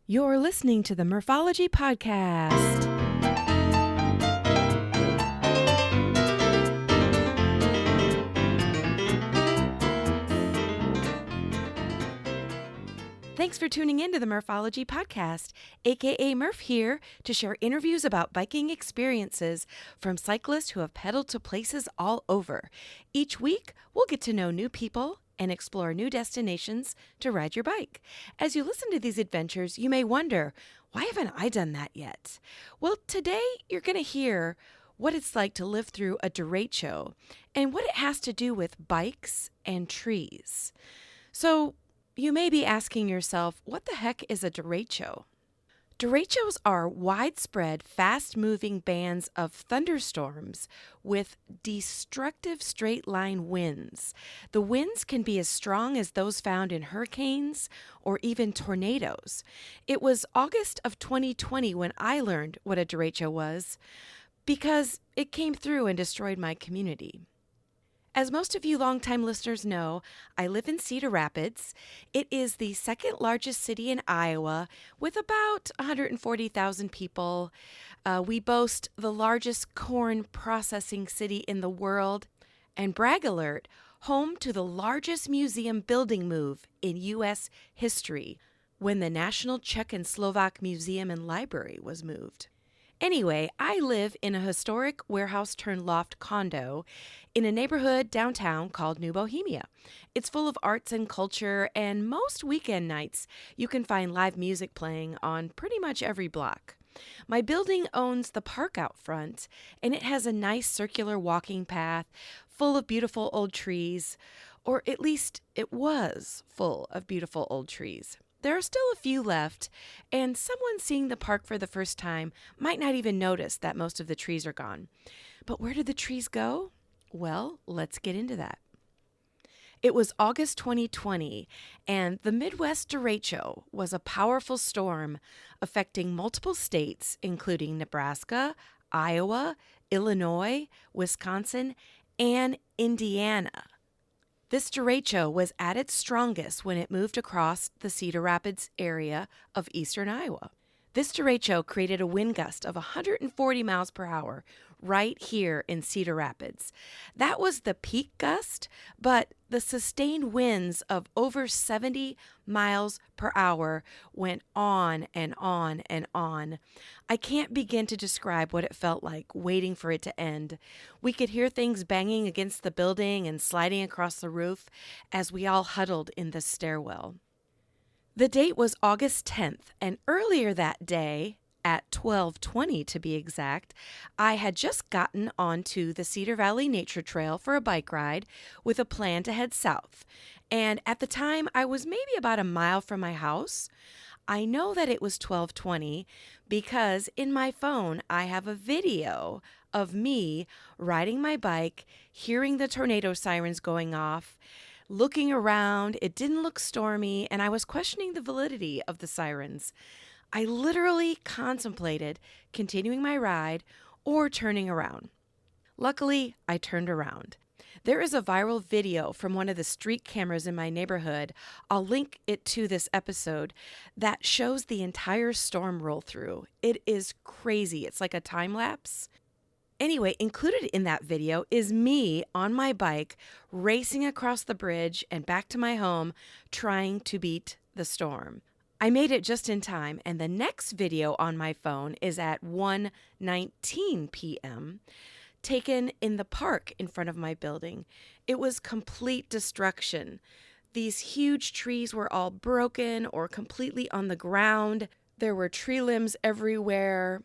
You're listening to the Morphology Podcast. Thanks for tuning in to the Morphology Podcast, aka Murph here to share interviews about biking experiences from cyclists who have pedaled to places all over. Each week, we'll get to know new people and explore new destinations to ride your bike. As you listen to these adventures, you may wonder, why haven't I done that yet? Well, today you're going to hear what it's like to live through a derecho and what it has to do with bikes and trees. So you may be asking yourself, what the heck is a derecho? Derechos are widespread, fast-moving bands of thunderstorms with destructive straight-line winds. The winds can be as strong as those found in hurricanes or even tornadoes. It was August of 2020 when I learned what a derecho was because it came through and destroyed my community. As most of you longtime listeners know, I live in Cedar Rapids. It is the second largest city in Iowa with about 140,000 people. We boast the largest corn processing city in the world. And brag alert, home to the largest museum building move in U.S. history when the National Czech and Slovak Museum and Library was moved. Anyway, I live in a historic warehouse-turned-loft condo in a neighborhood downtown called New Bohemia. It's full of arts and culture, and most weekend nights you can find live music playing on pretty much every block. My building owns the park out front, and it has a nice circular walking path full of beautiful old trees, or at least it was full of beautiful old trees. There are still a few left, and someone seeing the park for the first time might not even notice that most of the trees are gone. But where did the trees go? Well, let's get into that. It was August 2020, and the Midwest derecho was a powerful storm affecting multiple states, including Nebraska, Iowa, Illinois, Wisconsin, and Indiana. This derecho was at its strongest when it moved across the Cedar Rapids area of eastern Iowa. This derecho created a wind gust of 140 miles per hour right here in Cedar Rapids. That was the peak gust, but the sustained winds of over 70 miles per hour went on and on and on. I can't begin to describe what it felt like waiting for it to end. We could hear things banging against the building and sliding across the roof as we all huddled in the stairwell. The date was August 10th, and earlier that day, at 12:20 to be exact, I had just gotten onto the Cedar Valley Nature Trail for a bike ride with a plan to head south. And at the time, I was maybe about a mile from my house. I know that it was 12:20 because in my phone, I have a video of me riding my bike, hearing the tornado sirens going off, looking around. It didn't look stormy, and I was questioning the validity of the sirens. I literally contemplated continuing my ride or turning around. Luckily, I turned around. There is a viral video from one of the street cameras in my neighborhood. I'll link it to this episode that shows the entire storm roll through. It is crazy. It's like a time lapse. Anyway, included in that video is me on my bike racing across the bridge and back to my home trying to beat the storm. I made it just in time, and the next video on my phone is at 1:19 p.m., taken in the park in front of my building. It was complete destruction. These huge trees were all broken or completely on the ground. There were tree limbs everywhere.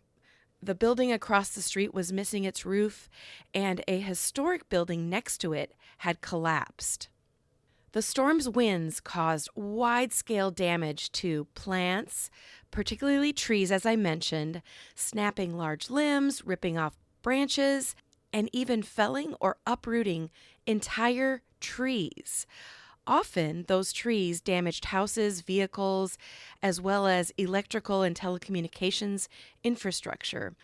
The building across the street was missing its roof, and a historic building next to it had collapsed. The storm's winds caused wide-scale damage to plants, particularly trees, as I mentioned, snapping large limbs, ripping off branches, and even felling or uprooting entire trees. Often, those trees damaged houses, vehicles, as well as electrical and telecommunications infrastructure.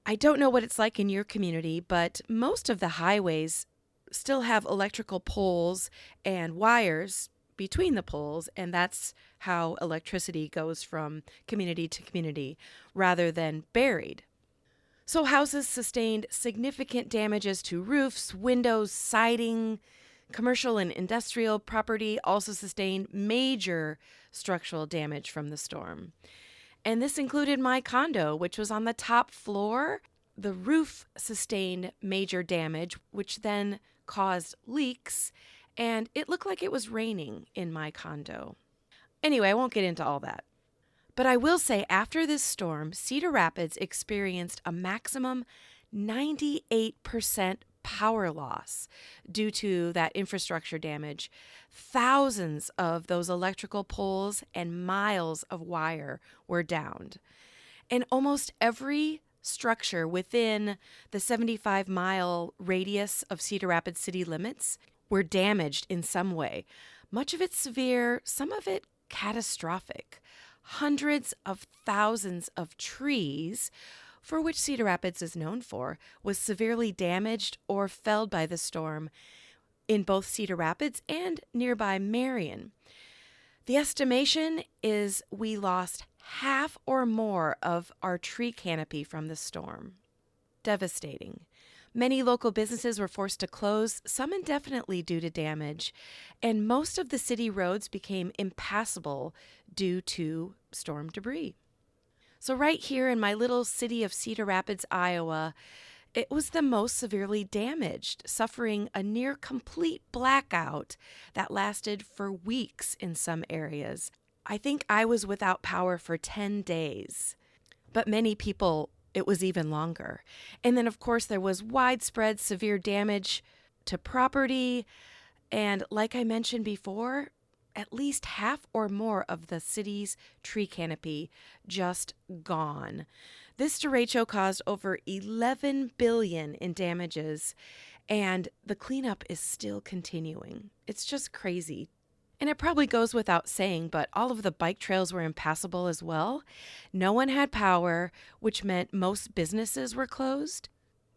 I don't know what it's like in your community, but most of the highways still have electrical poles and wires between the poles, and that's how electricity goes from community to community rather than buried. So houses sustained significant damages to roofs, windows, siding. Commercial and industrial property also sustained major structural damage from the storm. And this included my condo, which was on the top floor. The roof sustained major damage, which then caused leaks, and it looked like it was raining in my condo. Anyway, I won't get into all that. But I will say, after this storm, Cedar Rapids experienced a maximum 98% power loss due to that infrastructure damage. Thousands of those electrical poles and miles of wire were downed. And almost every structure within the 75-mile radius of Cedar Rapids city limits were damaged in some way. Much of it severe, some of it catastrophic. Hundreds of thousands of trees, for which Cedar Rapids is known for, was severely damaged or felled by the storm in both Cedar Rapids and nearby Marion. The estimation is we lost half or more of our tree canopy from the storm. Devastating. Many local businesses were forced to close, some indefinitely due to damage, and most of the city roads became impassable due to storm debris. So right here in my little city of Cedar Rapids, Iowa, it was the most severely damaged, suffering a near complete blackout that lasted for weeks in some areas. I think I was without power for 10 days, but many people, it was even longer. And then, of course, there was widespread severe damage to property. And like I mentioned before, at least half or more of the city's tree canopy just gone. This derecho caused over $11 billion in damages, and the cleanup is still continuing. It's just crazy. And it probably goes without saying, but all of the bike trails were impassable as well. No one had power, which meant most businesses were closed.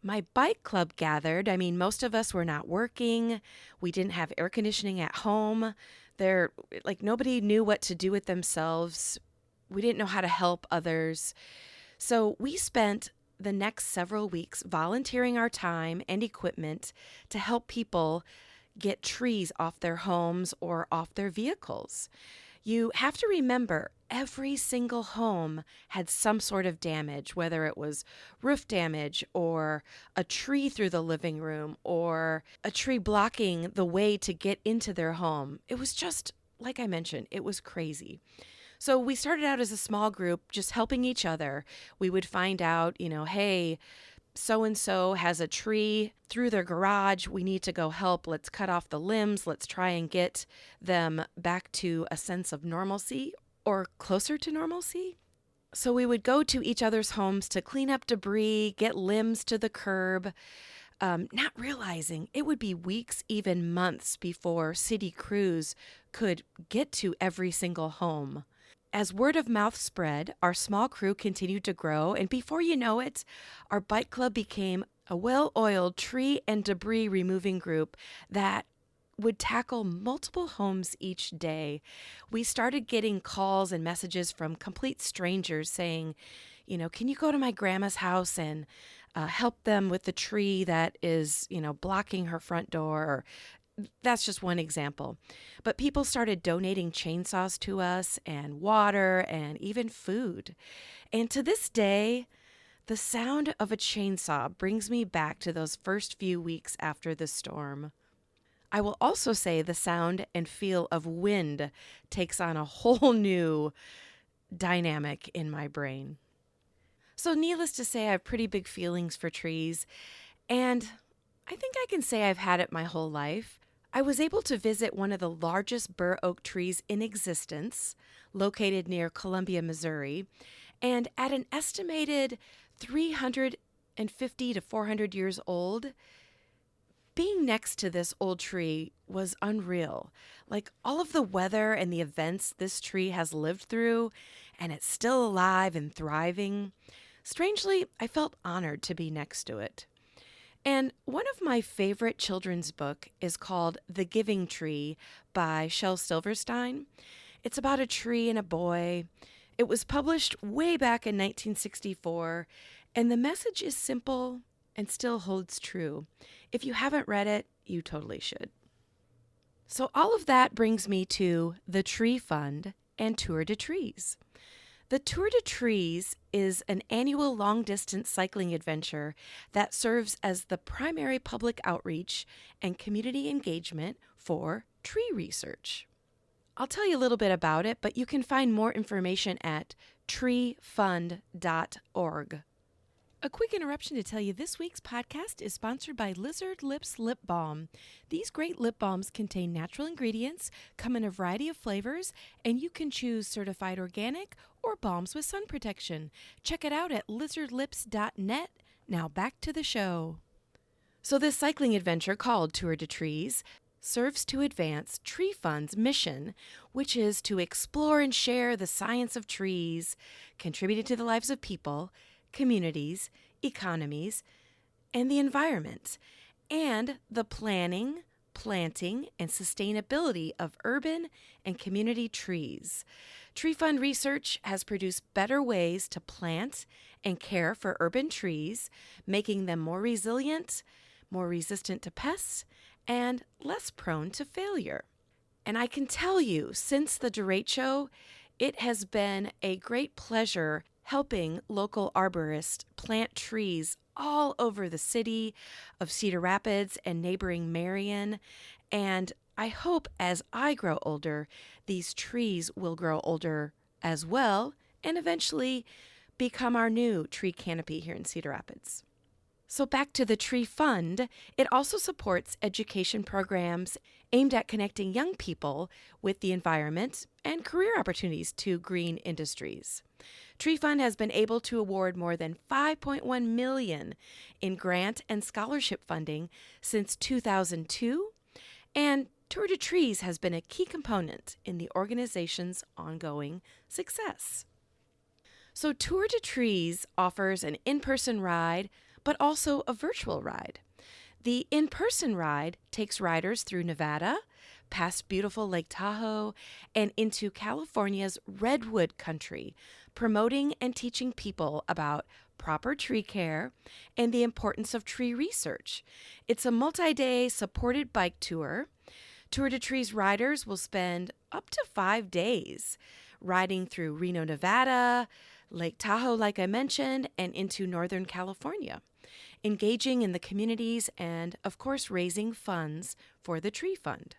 My bike club gathered. I mean, most of us were not working. We didn't have air conditioning at home. Nobody knew what to do with themselves. We didn't know how to help others. So we spent the next several weeks volunteering our time and equipment to help people get trees off their homes or off their vehicles. You have to remember, every single home had some sort of damage, whether it was roof damage or a tree through the living room or a tree blocking the way to get into their home. It was just, like I mentioned, it was crazy. So we started out as a small group, just helping each other. We would find out, hey, so-and-so has a tree through their garage. We need to go help. Let's cut off the limbs. Let's try and get them back to a sense of normalcy or closer to normalcy. So we would go to each other's homes to clean up debris, get limbs to the curb, not realizing it would be weeks, even months before city crews could get to every single home. As word of mouth spread, our small crew continued to grow, and before you know it, our bike club became a well-oiled tree and debris removing group that would tackle multiple homes each day. We started getting calls and messages from complete strangers saying, can you go to my grandma's house and help them with the tree that is, blocking her front door? Or that's just one example. But people started donating chainsaws to us and water and even food. And to this day, the sound of a chainsaw brings me back to those first few weeks after the storm. I will also say the sound and feel of wind takes on a whole new dynamic in my brain. So needless to say, I have pretty big feelings for trees, and I think I can say I've had it my whole life. I was able to visit one of the largest bur oak trees in existence, located near Columbia, Missouri, and at an estimated 350 to 400 years old, being next to this old tree was unreal. Like all of the weather and the events this tree has lived through, and it's still alive and thriving. Strangely, I felt honored to be next to it. And one of my favorite children's book is called The Giving Tree by Shel Silverstein. It's about a tree and a boy. It was published way back in 1964, and the message is simple and still holds true. If you haven't read it, you totally should. So all of that brings me to the Tree Fund and Tour de Trees. The Tour de Trees is an annual long-distance cycling adventure that serves as the primary public outreach and community engagement for tree research. I'll tell you a little bit about it, but you can find more information at treefund.org. A quick interruption to tell you this week's podcast is sponsored by Lizard Lips Lip Balm. These great lip balms contain natural ingredients, come in a variety of flavors, and you can choose certified organic or balms with sun protection. Check it out at lizardlips.net. Now back to the show. So this cycling adventure called Tour de Trees serves to advance Tree Fund's mission, which is to explore and share the science of trees, contributing to the lives of people, communities, economies, and the environment, and the planning, planting, and sustainability of urban and community trees. Tree Fund research has produced better ways to plant and care for urban trees, making them more resilient, more resistant to pests, and less prone to failure. And I can tell you, since the Derecho, it has been a great pleasure helping local arborists plant trees all over the city of Cedar Rapids and neighboring Marion. And I hope as I grow older, these trees will grow older as well and eventually become our new tree canopy here in Cedar Rapids. So back to the Tree Fund, it also supports education programs aimed at connecting young people with the environment and career opportunities to green industries. Tree Fund has been able to award more than $5.1 million in grant and scholarship funding since 2002, and Tour de Trees has been a key component in the organization's ongoing success. So Tour de Trees offers an in-person ride, but also a virtual ride. The in-person ride takes riders through Nevada, past beautiful Lake Tahoe, and into California's redwood country, promoting and teaching people about proper tree care and the importance of tree research. It's a multi-day supported bike tour. Tour de Trees riders will spend up to 5 days riding through Reno, Nevada, Lake Tahoe, like I mentioned, and into Northern California, engaging in the communities and, of course, raising funds for the Tree Fund.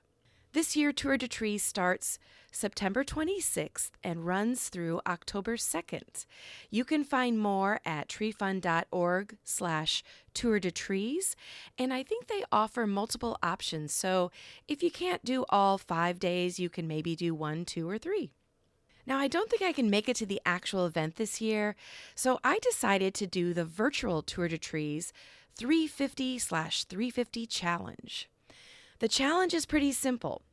This year, Tour de Trees starts September 26th and runs through October 2nd. You can find more at treefund.org/Tour de Trees, and I think they offer multiple options. So if you can't do all 5 days, you can maybe do 1, 2, or 3. Now, I don't think I can make it to the actual event this year, so I decided to do the virtual Tour de Trees 350/350 challenge. The challenge is pretty simple.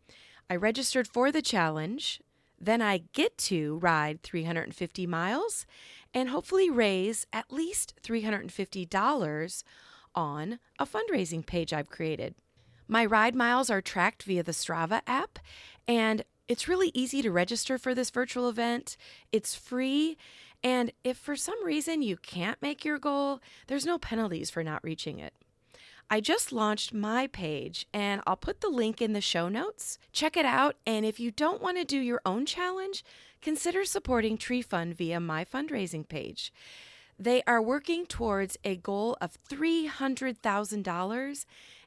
I registered for the challenge, then I get to ride 350 miles and hopefully raise at least $350 on a fundraising page I've created. My ride miles are tracked via the Strava app, and it's really easy to register for this virtual event. It's free, and if for some reason you can't make your goal, there's no penalties for not reaching it. I just launched my page, and I'll put the link in the show notes. Check it out, and if you don't want to do your own challenge, consider supporting Tree Fund via my fundraising page. They are working towards a goal of $300,000,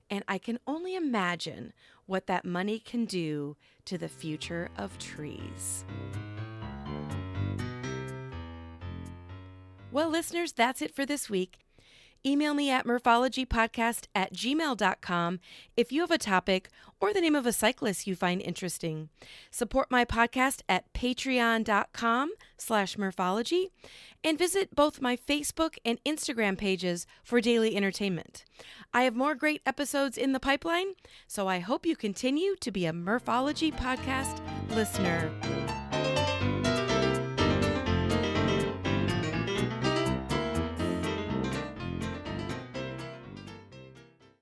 and I can only imagine what that money can do to the future of trees. Well, listeners, that's it for this week. Email me at murphologypodcast@gmail.com if you have a topic or the name of a cyclist you find interesting. Support my podcast at patreon.com/murphology and visit both my Facebook and Instagram pages for daily entertainment. I have more great episodes in the pipeline, so I hope you continue to be a Murphology podcast listener.